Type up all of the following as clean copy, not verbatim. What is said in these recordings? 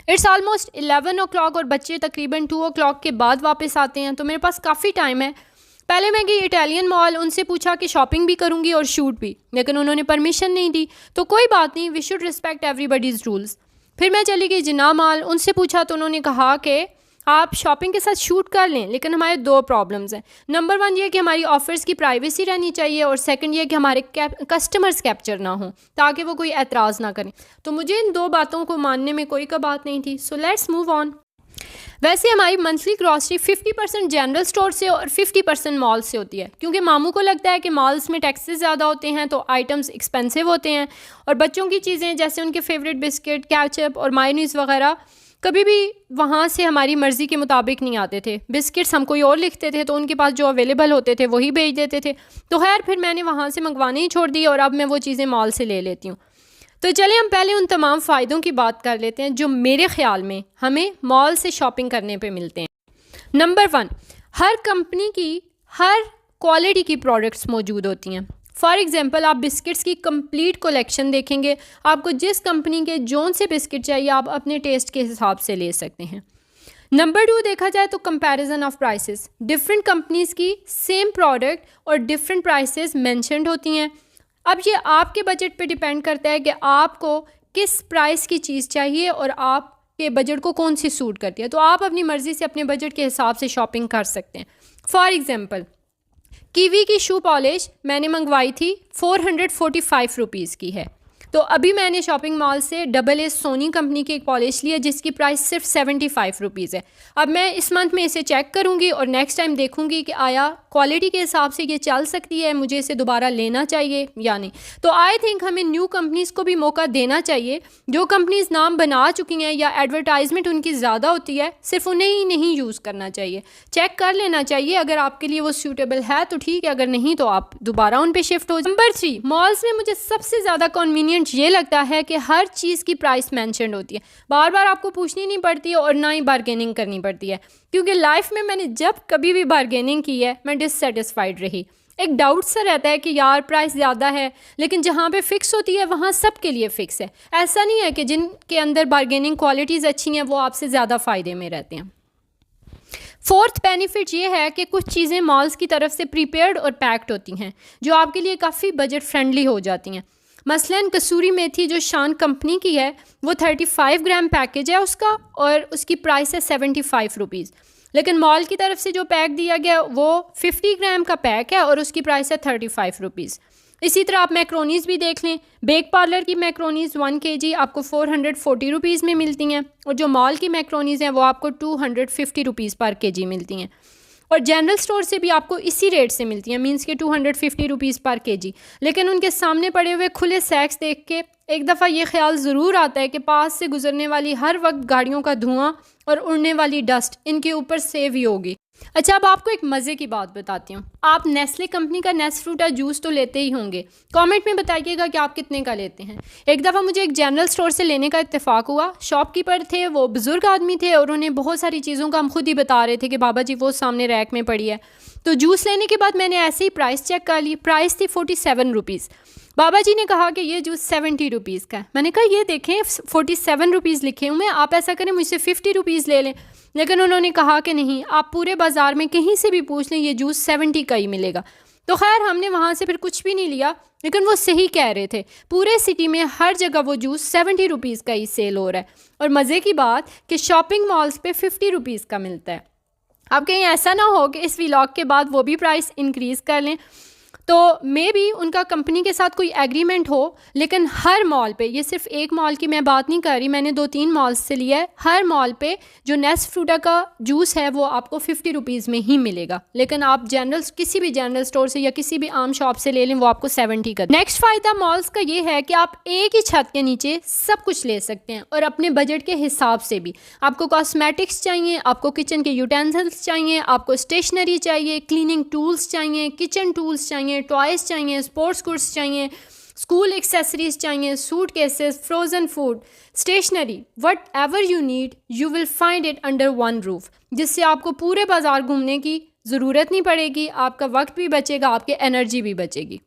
It's almost 11 o'clock और बच्चे तकरीबन 2 o'clock के बाद वापस आते हैं, तो मेरे पास काफ़ी टाइम है। पहले मैं गई इटालियन मॉल, उनसे पूछा कि शॉपिंग भी करूँगी और शूट भी, लेकिन उन्होंने परमिशन नहीं दी। तो कोई बात नहीं, we should respect everybody's rules. फिर मैं चली गई जिन्ना मॉल, उनसे पूछा तो उन्होंने कहा कि आप शॉपिंग के साथ शूट कर लें, लेकिन हमारे दो प्रॉब्लम्स हैं। नंबर 1 ये कि हमारी ऑफ़र्स की प्राइवेसी रहनी चाहिए, और सेकंड ये कि हमारे कस्टमर्स कैप्चर ना हों ताकि वो कोई एतराज़ ना करें। तो मुझे इन दो बातों को मानने में कोई कबात नहीं थी। So let's move on. वैसे हमारी मंथली ग्रॉसरी 50% जनरल स्टोर से और 50% मॉल से होती है, क्योंकि मामू को लगता है कि मॉल्स में टैक्सेस ज़्यादा होते हैं तो आइटम्स एक्सपेंसिव होते हैं, और बच्चों की चीज़ें जैसे उनके फेवरेट बिस्किट, केचप और मायोनीज़ वगैरह कभी भी वहाँ से हमारी मर्ज़ी के मुताबिक नहीं आते थे। बिस्किट्स हम कोई और लिखते थे तो उनके पास जो अवेलेबल होते थे वही भेज देते थे। तो खैर फिर मैंने वहाँ से मंगवाने ही छोड़ दी और अब मैं वो चीज़ें मॉल से ले लेती हूँ। तो चलिए हम पहले उन तमाम फ़ायदों की बात कर लेते हैं जो मेरे ख़्याल में हमें मॉल से शॉपिंग करने पे मिलते हैं। नंबर 1, हर कंपनी की हर क्वालिटी की प्रोडक्ट्स मौजूद होती हैं। फॉर एग्ज़ाम्पल आप बिस्किट्स की कंप्लीट कलेक्शन देखेंगे, आपको जिस कंपनी के जौन से बिस्किट चाहिए आप अपने टेस्ट के हिसाब से ले सकते हैं। नंबर 2 देखा जाए तो comparison of prices, different companies की सेम प्रोडक्ट और डिफरेंट प्राइसेस मेंशन्ड होती हैं। अब ये आपके बजट पे डिपेंड करता है कि आपको किस प्राइस की चीज़ चाहिए और आपके बजट को कौन सी सूट करती है, तो आप अपनी मर्ज़ी से अपने बजट के हिसाब से शॉपिंग कर सकते हैं। फॉर एग्ज़ाम्पल कीवी की शू पॉलिश मैंने मंगवाई थी 445 रुपीज़ की है। तो अभी मैंने शॉपिंग मॉल से AA सोनी कंपनी की एक पॉलिश ली है जिसकी प्राइस सिर्फ 75 रुपीज़ है। अब मैं इस मंथ में इसे चेक करूंगी और नेक्स्ट टाइम देखूंगी कि आया क्वालिटी के हिसाब से ये चल सकती है, मुझे इसे दोबारा लेना चाहिए या नहीं। तो आई थिंक हमें न्यू कंपनीज़ को भी मौका देना चाहिए। जो कंपनीज़ नाम बना चुकी हैं या एडवर्टाइजमेंट उनकी ज़्यादा होती है, सिर्फ उन्हें ही नहीं यूज़ करना चाहिए, चेक कर लेना चाहिए। अगर आपके लिए वो सूटेबल है तो ठीक है, अगर नहीं तो आप दोबारा उन पर शिफ्ट हो। नंबर 3, मॉल्स में मुझे सबसे ज़्यादा कन्वीनियंट ये लगता है कि हर चीज़ की प्राइस मेंशन्ड होती है, बार बार आपको पूछनी नहीं पड़ती है और ना ही बार्गेनिंग करनी पड़ती है, क्योंकि लाइफ में मैंने जब कभी भी बार्गेनिंग की है मैं डिससेटिस्फाइड रही। एक डाउट सा रहता है कि यार प्राइस ज़्यादा है, लेकिन जहाँ पे फिक्स होती है वहाँ सब के लिए फ़िक्स है। ऐसा नहीं है कि जिनके अंदर बार्गेनिंग क्वालिटीज़ अच्छी हैं वो आपसे ज़्यादा फ़ायदे में रहते हैं। फोर्थ बेनिफिट ये है कि कुछ चीज़ें मॉल्स की तरफ से प्रीपेयर्ड और पैक्ड होती हैं जो आपके लिए काफ़ी बजट फ्रेंडली हो जाती हैं। मसलन कसूरी मेथी जो शान कंपनी की है वो 35 ग्राम पैकेज है उसका और उसकी प्राइस है 75 रुपीज़, लेकिन मॉल की तरफ से जो पैक दिया गया वो 50 ग्राम का पैक है और उसकी प्राइस है 35 रुपीज़। इसी तरह आप मैक्रोनीज़ भी देख लें, बेक पार्लर की मैक्रोनीज़ 1 kg आपको 440 रुपीज़ में मिलती हैं और जो मॉल की मैक्रोनीज़ हैं वो आपको 250 रुपीज़ पर kg मिलती हैं, और जनरल स्टोर से भी आपको इसी रेट से मिलती हैं, मींस के 250 रुपीज़ पर kg। लेकिन उनके सामने पड़े हुए खुले सैक्स देख के एक दफ़ा ये ख्याल ज़रूर आता है कि पास से गुजरने वाली हर वक्त गाड़ियों का धुआं और उड़ने वाली डस्ट इनके ऊपर सेव ही होगी। अच्छा, अब आपको एक मज़े की बात बताती हूँ। आप नेस्ले कंपनी का नेस्फ्रूटा जूस तो लेते ही होंगे, कमेंट में बताइएगा कि आप कितने का लेते हैं। एक दफ़ा मुझे एक जनरल स्टोर से लेने का इत्तेफाक हुआ। शॉपकीपर थे, वो बुज़ुर्ग आदमी थे और उन्हें बहुत सारी चीज़ों का हम खुद ही बता रहे थे कि बाबा जी वो सामने रैक में पड़ी है। तो जूस लेने के बाद मैंने ऐसे ही प्राइस चेक कर ली, प्राइस थी 47 रुपीज़। बाबा जी ने कहा कि ये जूस 70 रुपीज़ का है। मैंने कहा ये देखें 47 रुपीज़ लिखे हुए हैं, आप ऐसा करें मुझसे 50 रुपीज़ ले लें। लेकिन उन्होंने कहा कि नहीं, आप पूरे बाज़ार में कहीं से भी पूछ लें ये जूस 70 का ही मिलेगा। तो खैर हमने वहाँ से फिर कुछ भी नहीं लिया, लेकिन वो सही कह रहे थे, पूरे सिटी में हर जगह वो जूस 70 रुपीज़ का ही सेल हो रहा है। और मज़े की बात कि शॉपिंग मॉल्स पे 50 रुपीज़ का मिलता है। अब कहीं ऐसा ना हो कि इस व्लॉग के बाद वो भी प्राइस इंक्रीज़ कर लें, तो मे बी उनका कंपनी के साथ कोई एग्रीमेंट हो। लेकिन हर मॉल पे, ये सिर्फ एक मॉल की मैं बात नहीं कर रही, मैंने 2-3 मॉल्स से लिया है, हर मॉल पे जो नेस्फ्रूटा का जूस है वो आपको 50 रुपीज़ में ही मिलेगा। लेकिन आप किसी भी जनरल स्टोर से या किसी भी आम शॉप से ले लें वो आपको 70 का। नेक्स्ट फ़ायदा मॉल्स का ये है कि आप एक ही छत के नीचे सब कुछ ले सकते हैं और अपने बजट के हिसाब से भी। आपको कॉस्मेटिक्स चाहिए, आपको किचन के यूटेंसिल्स चाहिए, आपको स्टेशनरी चाहिए, क्लीनिंग टूल्स चाहिए, किचन टूल्स चाहिए, टॉयज़ चाहिए, स्पोर्ट्स गुड्स चाहिए, स्कूल एक्सेसरीज चाहिए, suitcases, frozen food, stationery, whatever you need you will find it under one roof, जिससे आपको पूरे बाज़ार घूमने की ज़रूरत नहीं पड़ेगी, आपका वक्त भी बचेगा, आपकी एनर्जी भी बचेगी।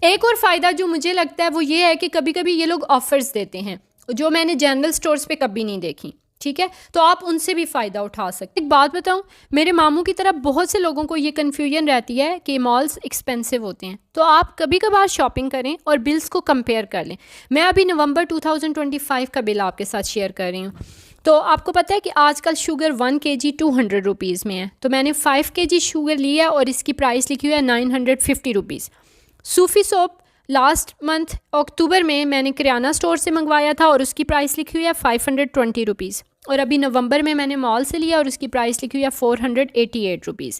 एक और फ़ायदा जो मुझे लगता है वो ये है कि कभी कभी ये लोग ऑफ़र्स देते हैं। जो मैंने जनरल स्टोर्स पे कभी नहीं देखी, ठीक है। तो आप उनसे भी फ़ायदा उठा सकते। एक बात बताऊं, मेरे मामू की तरह बहुत से लोगों को ये कन्फ्यूजन रहती है कि मॉल्स एक्सपेंसिव होते हैं, तो आप कभी कभार शॉपिंग करें और बिल्स को कंपेयर कर लें। मैं अभी नवंबर 2025 का बिल आपके साथ शेयर कर रही हूँ। तो आपको पता है कि आजकल शुगर 1 kg 200 रुपीज़ में है, तो मैंने 5 kg शुगर लिया और इसकी प्राइस लिखी हुई है 950 रुपीज़। सूफ़ी सोप लास्ट मंथ अक्टूबर में मैंने किराना स्टोर से मंगवाया था और उसकी प्राइस लिखी हुई है 520 रुपीज़, और अभी नवंबर में मैंने मॉल से लिया और उसकी प्राइस लिखी हुई है 488 रुपीज़।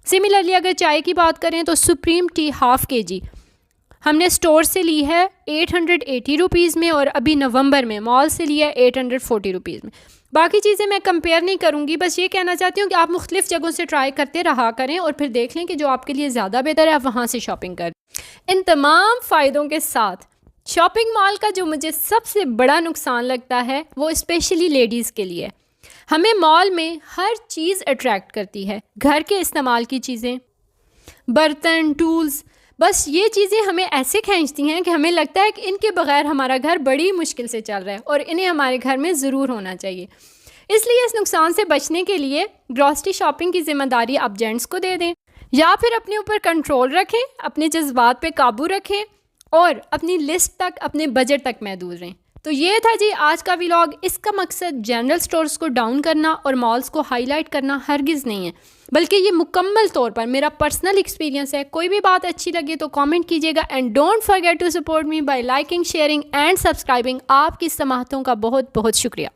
सिमिलरली अगर चाय की बात करें तो सुप्रीम टी 1/2 kg हमने स्टोर से ली है 880 रुपीज़ में और अभी नवंबर में मॉल से लिया है 840 रुपीज़ में। बाकी चीज़ें मैं कंपेयर नहीं करूँगी, बस ये कहना चाहती हूँ कि आप मुख्तलिफ़ जगहों से ट्राई करते रहा करें और फिर देख लें कि जो आपके लिए ज़्यादा बेहतर है आप वहाँ से शॉपिंग करें। इन तमाम फ़ायदों के साथ शॉपिंग मॉल का जो मुझे सबसे बड़ा नुकसान लगता है वो स्पेशली लेडीज़ के लिए। हमें मॉल में हर चीज़ अट्रैक्ट करती है, घर के इस्तेमाल की चीज़ें, बर्तन, टूल्स, बस ये चीज़ें हमें ऐसे खींचती हैं कि हमें लगता है कि इनके बगैर हमारा घर बड़ी मुश्किल से चल रहा है और इन्हें हमारे घर में ज़रूर होना चाहिए। इसलिए इस नुकसान से बचने के लिए ग्रॉसरी शॉपिंग की ज़िम्मेदारी आप जेंट्स को दे दें, या फिर अपने ऊपर कंट्रोल रखें, अपने जज्बात पे काबू रखें और अपनी लिस्ट तक, अपने बजट तक महदूद रहें। तो ये था जी आज का व्लॉग। इसका मकसद जनरल स्टोर्स को डाउन करना और मॉल्स को हाईलाइट करना हरगिज़ नहीं है, बल्कि ये मुकम्मल तौर पर मेरा पर्सनल एक्सपीरियंस है। कोई भी बात अच्छी लगे तो कमेंट कीजिएगा and don't forget to support me by liking, sharing and subscribing. आपकी समाहतों का बहुत बहुत शुक्रिया।